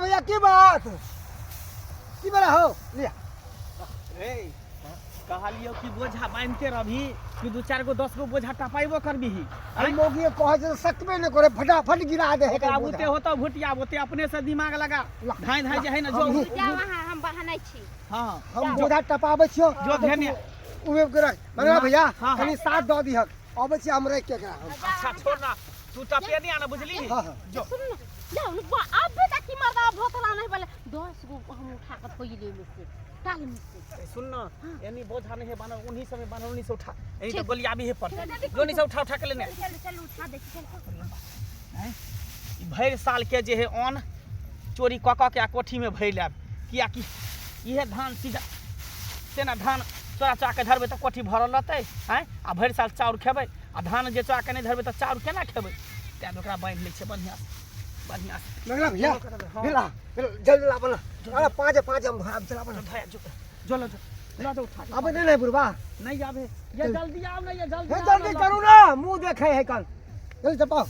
भैया की बात की बड़ा हो लिया रे कहलियो कि बोझा बांध के रही कि 2-4 गो 10 गो बोझा टपाइबो करबी अरे मोगी कहे जे सकबे न करे फटाफट गिरा दे है ओकरा बुते होतो भुटिया बुते अपने से दिमाग लगा धाई धाई जे है ना जो जा वहां हम बहानै छी। हां हम बोझा टपाबै छियो जो धेने उहे करे मने भैया हाँ, कनी साथ द दिहक अबै छी हम रह के करा अच्छा छोड़ ना तू टपे नहीं आना बुझली हां जो सुन ना जाओ न अब बेटा की मर्दा भोतला नहीं बोले 10 गो हम उठा के थोइले में से टाली में से सुन ना यानी बोझा नहीं है बना उन्हीं समय बना उन्हीं से उठा यही तो गोलियां भी है पर जोनी से उठा के लेने चल उठा दे चल हैं भर साल के जे है अन चोरी क के कोठी में भर लेब किया कि इहे धान सीधा से ना धान चोरा चोरा के धरबे तो कोठी भरल रहते हैं आ भर साल चाउर खेबै आ धान जे चोरा के नहीं धरबे तो चाउर केना खेबै तैं ओकरा बांध लै छै बढ़िया बढ़िया लगला भैया हिला जल्दी ला बना अरे पाँच हम भाग चला बना भैया जो ला दो उठा अब नहीं बुरबा नहीं आवे ये जल्दी आओ ना ये जल्दी जल्दी करू ना मुंह देखे है कल जल्दी चपाओ